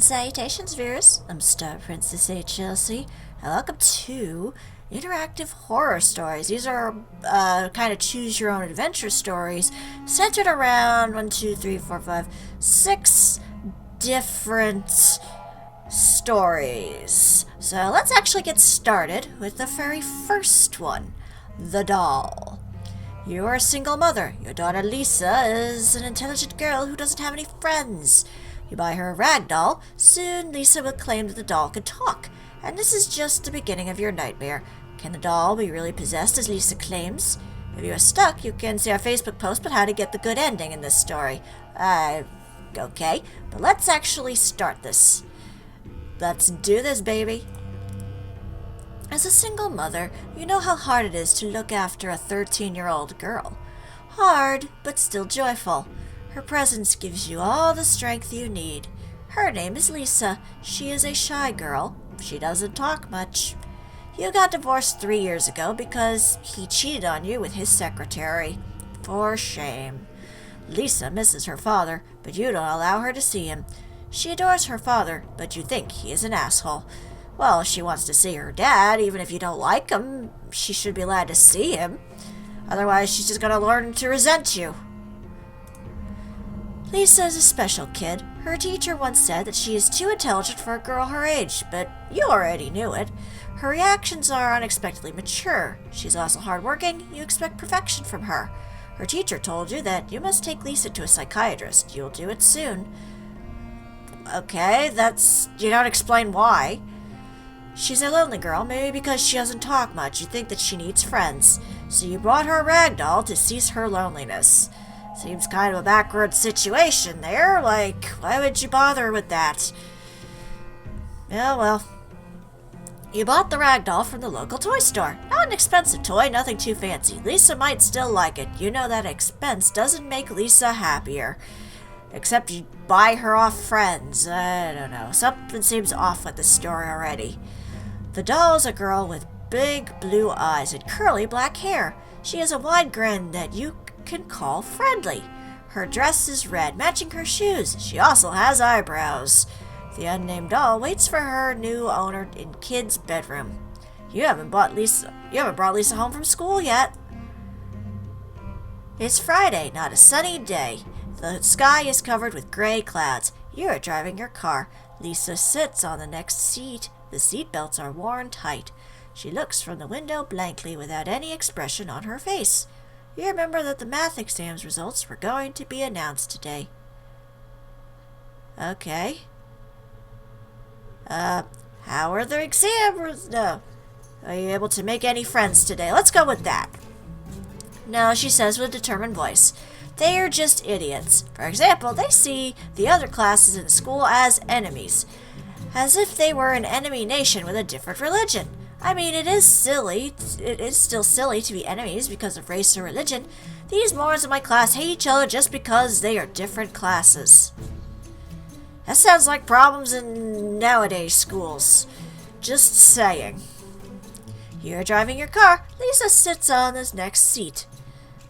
salutations, viewers. I'm StarPrincessHLC, and welcome to interactive horror stories. These are kind of choose-your-own-adventure stories centered around 6 different stories. So let's actually get started with the very first one, The Doll. You're a single mother. Your daughter Lisa is an intelligent girl who doesn't have any friends. You buy her a rag doll. Soon Lisa will claim that the doll can talk. And this is just the beginning of your nightmare. Can the doll be really possessed as Lisa claims? If you are stuck, you can see our Facebook post about how to get the good ending in this story. Okay, but let's actually start this. Let's do this, baby. As a single mother, you know how hard it is to look after a 13-year-old girl. Hard, but still joyful. Her presence gives you all the strength you need. Her name is Lisa. She is a shy girl. She doesn't talk much. You got divorced 3 years ago because he cheated on you with his secretary. For shame. Lisa misses her father, but you don't allow her to see him. She adores her father, but you think he is an asshole. Well, she wants to see her dad. Even if you don't like him, she should be allowed to see him. Otherwise, she's just gonna learn to resent you. Lisa is a special kid. Her teacher once said that she is too intelligent for a girl her age, but you already knew it. Her reactions are unexpectedly mature. She's also hardworking. You expect perfection from her. Her teacher told you that you must take Lisa to a psychiatrist. You'll do it soon. Okay, you don't explain why. She's a lonely girl, maybe because she doesn't talk much. You think that she needs friends. So you brought her a rag doll to cease her loneliness. Seems kind of a backward situation there. Like, why would you bother with that? Yeah, well. You bought the rag doll from the local toy store. Not an expensive toy, nothing too fancy. Lisa might still like it. You know that expense doesn't make Lisa happier. Except you buy her off friends. I don't know. Something seems off with the story already. The doll is a girl with big blue eyes and curly black hair. She has a wide grin that you can call friendly. Her dress is red, matching her shoes. She also has eyebrows. The unnamed doll waits for her new owner in Kid's bedroom. You haven't brought Lisa home from school yet. It's Friday, not a sunny day. The sky is covered with gray clouds. You are driving your car. Lisa sits on the next seat. The seat belts are worn tight. She looks from the window blankly without any expression on her face. You remember that the math exam's results were going to be announced today. Okay. How are the exams? No. Are you able to make any friends today? Let's go with that. No, she says with a determined voice. They are just idiots. For example, they see the other classes in school as enemies. As if they were an enemy nation with a different religion. I mean, it is silly. It is still silly to be enemies because of race or religion. These morons in my class hate each other just because they are different classes. That sounds like problems in nowadays schools. Just saying. You're driving your car. Lisa sits on this next seat.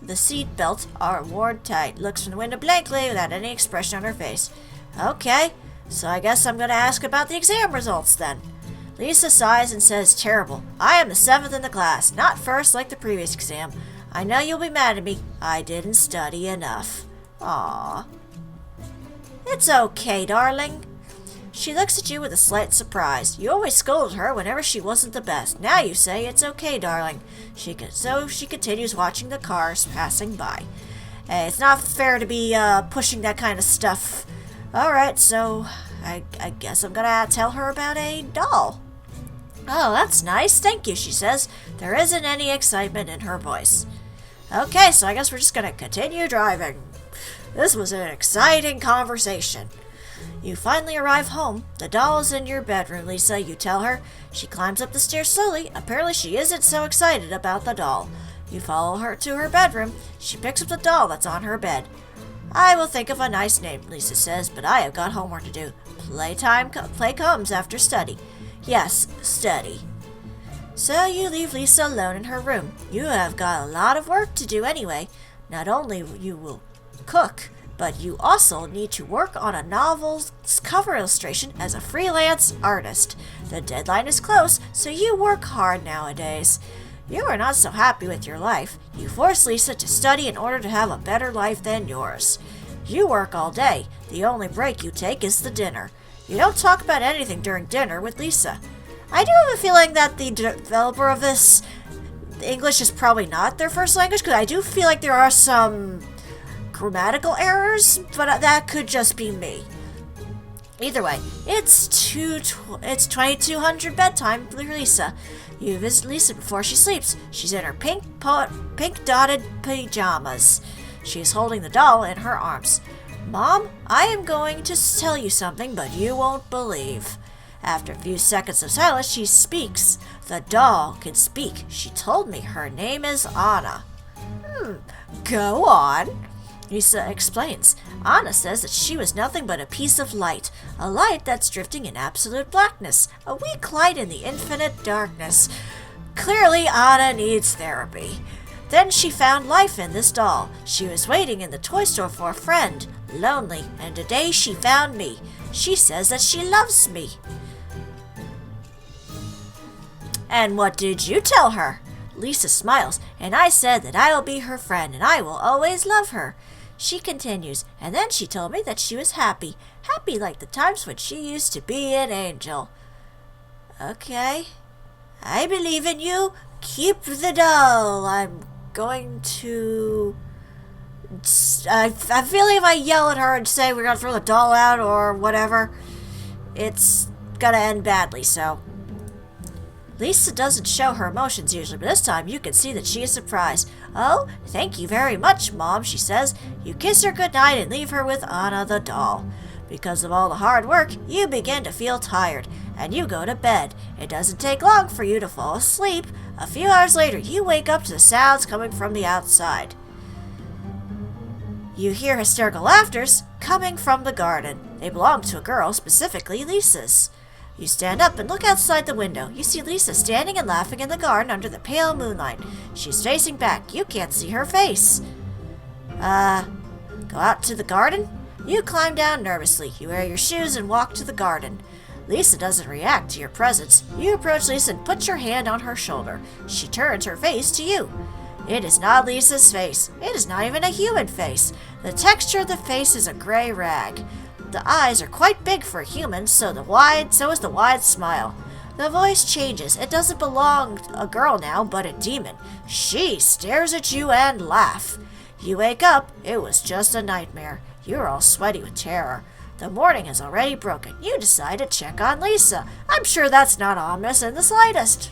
The seat belts are worn tight. Looks from the window blankly without any expression on her face. Okay, so I guess I'm going to ask about the exam results then. Lisa sighs and says, terrible. I am the 7th in the class, not first like the previous exam. I know you'll be mad at me. I didn't study enough. Aww. It's okay, darling. She looks at you with a slight surprise. You always scolded her whenever she wasn't the best. Now you say it's okay, darling. So she continues watching the cars passing by. Hey, it's not fair to be pushing that kind of stuff. Alright, so I guess I'm gonna tell her about a doll. Oh, that's nice. Thank you, she says. There isn't any excitement in her voice. Okay, so I guess we're just gonna continue driving. This was an exciting conversation. You finally arrive home. The doll is in your bedroom, Lisa, you tell her. She climbs up the stairs slowly. Apparently she isn't so excited about the doll. You follow her to her bedroom. She picks up the doll that's on her bed. I will think of a nice name, Lisa says, but I have got homework to do. Play comes after study. Yes, study. So you leave Lisa alone in her room. You have got a lot of work to do anyway. Not only you will cook, but you also need to work on a novel's cover illustration as a freelance artist. The deadline is close, so you work hard nowadays. You are not so happy with your life. You force Lisa to study in order to have a better life than yours. You work all day. The only break you take is the dinner. You don't talk about anything during dinner with Lisa. I do have a feeling that the developer of this English is probably not their first language, because I do feel like there are some grammatical errors, but that could just be me. Either way, it's 2200 bedtime for Lisa. You visit Lisa before she sleeps. She's in her pink dotted pajamas. She is holding the doll in her arms. Mom, I am going to tell you something, but you won't believe. After a few seconds of silence, she speaks. The doll can speak. She told me her name is Anna. Go on. Lisa explains. Anna says that she was nothing but a piece of light, a light that's drifting in absolute blackness, a weak light in the infinite darkness. Clearly, Anna needs therapy. Then she found life in this doll. She was waiting in the toy store for a friend, lonely, and today she found me. She says that she loves me. And what did you tell her? Lisa smiles, and I said that I will be her friend and I will always love her. She continues, and then she told me that she was happy like the times when she used to be an angel. Okay, I believe in you. Keep the doll. I'm going to... I feel like if I yell at her and say we're going to throw the doll out or whatever, it's going to end badly, so... Lisa doesn't show her emotions usually, but this time you can see that she is surprised. Oh, thank you very much, Mom, she says. You kiss her goodnight and leave her with Anna the doll. Because of all the hard work, you begin to feel tired, and you go to bed. It doesn't take long for you to fall asleep. A few hours later, you wake up to the sounds coming from the outside. You hear hysterical laughters coming from the garden. They belong to a girl, specifically Lisa's. You stand up and look outside the window. You see Lisa standing and laughing in the garden under the pale moonlight. She's facing back. You can't see her face. Go out to the garden? You climb down nervously. You wear your shoes and walk to the garden. Lisa doesn't react to your presence. You approach Lisa and put your hand on her shoulder. She turns her face to you. It is not Lisa's face. It is not even a human face. The texture of the face is a gray rag. The eyes are quite big for a human, so is the wide smile. The voice changes. It doesn't belong to a girl now, but a demon. She stares at you and laughs. You wake up. It was just a nightmare. You're all sweaty with terror. The morning has already broken. You decide to check on Lisa. I'm sure that's not ominous in the slightest.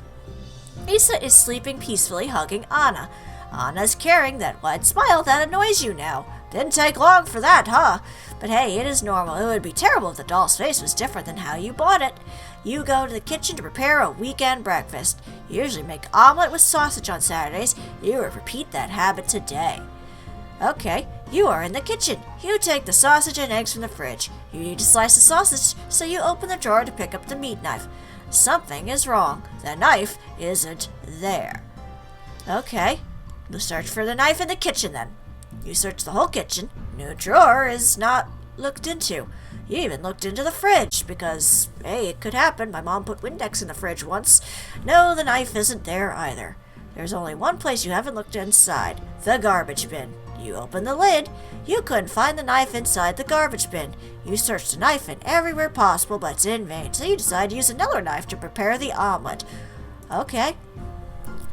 Lisa is sleeping peacefully, hugging Anna. Anna's carrying that wide smile that annoys you now. Didn't take long for that, huh? But hey, it is normal. It would be terrible if the doll's face was different than how you bought it. You go to the kitchen to prepare a weekend breakfast. You usually make omelet with sausage on Saturdays. You would repeat that habit today. Okay, you are in the kitchen. You take the sausage and eggs from the fridge. You need to slice the sausage, so you open the drawer to pick up the meat knife. Something is wrong. The knife isn't there. Okay, we'll search for the knife in the kitchen then. You search the whole kitchen. No drawer is not looked into. You even looked into the fridge because, hey, it could happen. My mom put Windex in the fridge once. No, the knife isn't there either. There's only one place you haven't looked inside. The garbage bin. You open the lid. You couldn't find the knife inside the garbage bin. You searched the knife in everywhere possible, but it's in vain. So you decide to use another knife to prepare the omelet. Okay.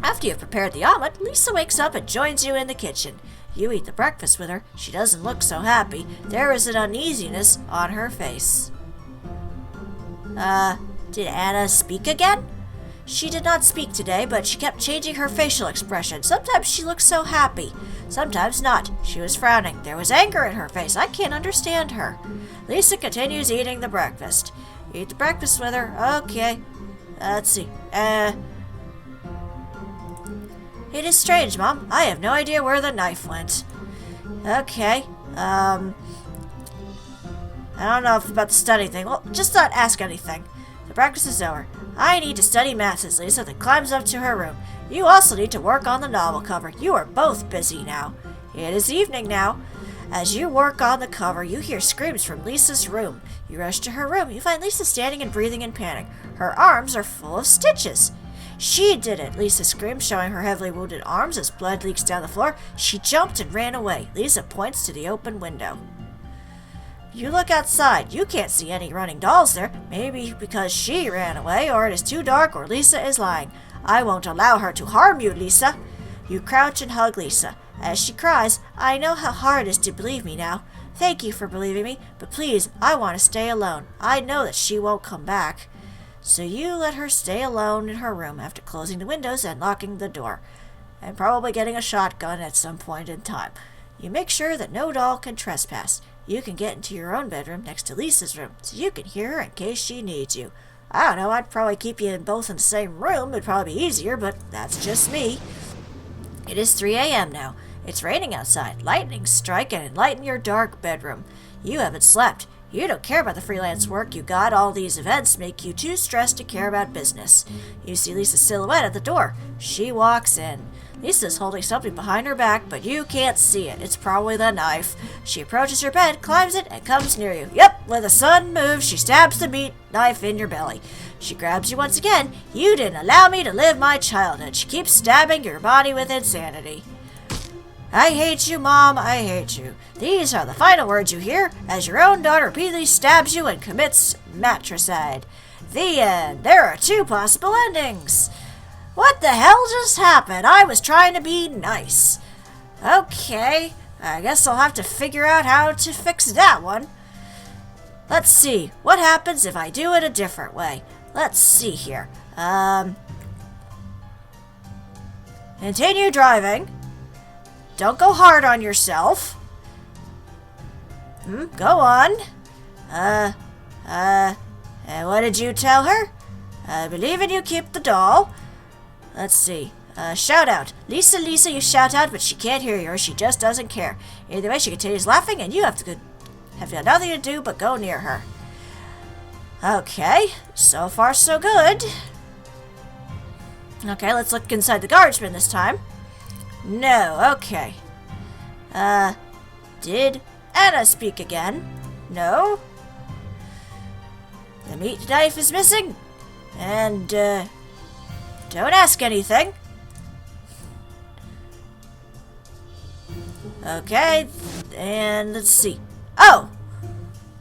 After you've prepared the omelet, Lisa wakes up and joins you in the kitchen. You eat the breakfast with her. She doesn't look so happy. There is an uneasiness on her face. Did Anna speak again? She did not speak today, but she kept changing her facial expression. Sometimes she looked so happy. Sometimes not. She was frowning. There was anger in her face. I can't understand her. Lisa continues eating the breakfast. You eat the breakfast with her. Okay. Let's see. It is strange, Mom. I have no idea where the knife went. Okay. I don't know about the study thing. Well, just not ask anything. The breakfast is over. I need to study math, says Lisa, then climbs up to her room. You also need to work on the novel cover. You are both busy now. It is evening now. As you work on the cover, you hear screams from Lisa's room. You rush to her room. You find Lisa standing and breathing in panic. Her arms are full of stitches. She did it, Lisa screams, showing her heavily wounded arms as blood leaks down the floor. She jumped and ran away. Lisa points to the open window. You look outside. You can't see any running dolls there. Maybe because she ran away, or it is too dark, or Lisa is lying. I won't allow her to harm you, Lisa. You crouch and hug Lisa. As she cries, I know how hard it is to believe me now. Thank you for believing me, but please, I want to stay alone. I know that she won't come back. So you let her stay alone in her room after closing the windows and locking the door, and probably getting a shotgun at some point in time. You make sure that no doll can trespass. You can get into your own bedroom next to Lisa's room, so you can hear her in case she needs you. I don't know, I'd probably keep you both in the same room. It'd probably be easier, but that's just me. It is 3 a.m. now. It's raining outside. Lightning's striking and lighten your dark bedroom. You haven't slept. You don't care about the freelance work you got. All these events make you too stressed to care about business. You see Lisa's silhouette at the door. She walks in. Lisa's holding something behind her back, but you can't see it. It's probably the knife. She approaches your bed, climbs it, and comes near you. Yep, when the sun moves, she stabs the meat knife in your belly. She grabs you once again. You didn't allow me to live my childhood. She keeps stabbing your body with insanity. I hate you, Mom, I hate you. These are the final words you hear as your own daughter repeatedly stabs you and commits matricide. The end. There are 2 possible endings. What the hell just happened? I was trying to be nice. Okay, I guess I'll have to figure out how to fix that one. Let's see, what happens if I do it a different way? Let's see here. Continue driving. Don't go hard on yourself. Go on. What did you tell her? I believe in you, keep the doll. Let's see. Shout out. Lisa, Lisa, you shout out, but she can't hear you, or she just doesn't care. Either way, she continues laughing, and you have nothing to do but go near her. Okay, so far so good. Okay, let's look inside the garbage bin this time. No, okay. Did Anna speak again? No. The meat knife is missing. And, don't ask anything. Okay, and let's see. Oh!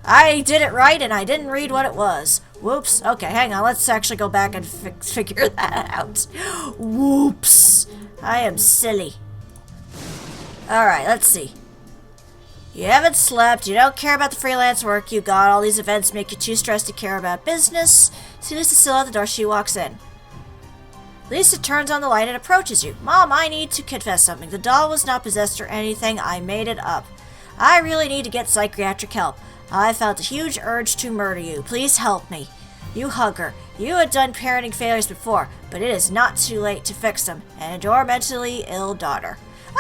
I did it right and I didn't read what it was. Whoops. Okay, hang on. Let's actually go back and figure that out. Whoops. I am silly. Alright, let's see. You haven't slept. You don't care about the freelance work you got. All these events make you too stressed to care about business. See Lisa still at the door. She walks in. Lisa turns on the light and approaches you. Mom, I need to confess something. The doll was not possessed or anything. I made it up. I really need to get psychiatric help. I felt a huge urge to murder you. Please help me. You hug her. You had done parenting failures before, but it is not too late to fix them. And your mentally ill daughter.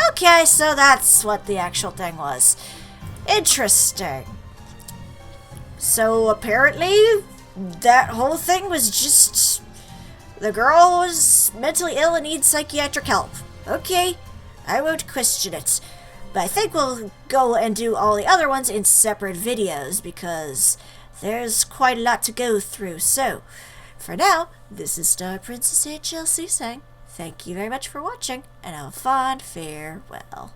Okay, so that's what the actual thing was. Interesting. So apparently, that whole thing was just... the girl was mentally ill and needs psychiatric help. Okay, I won't question it. But I think we'll go and do all the other ones in separate videos because there's quite a lot to go through. So, for now, this is StarPrincessHLC saying thank you very much for watching and have a fond farewell.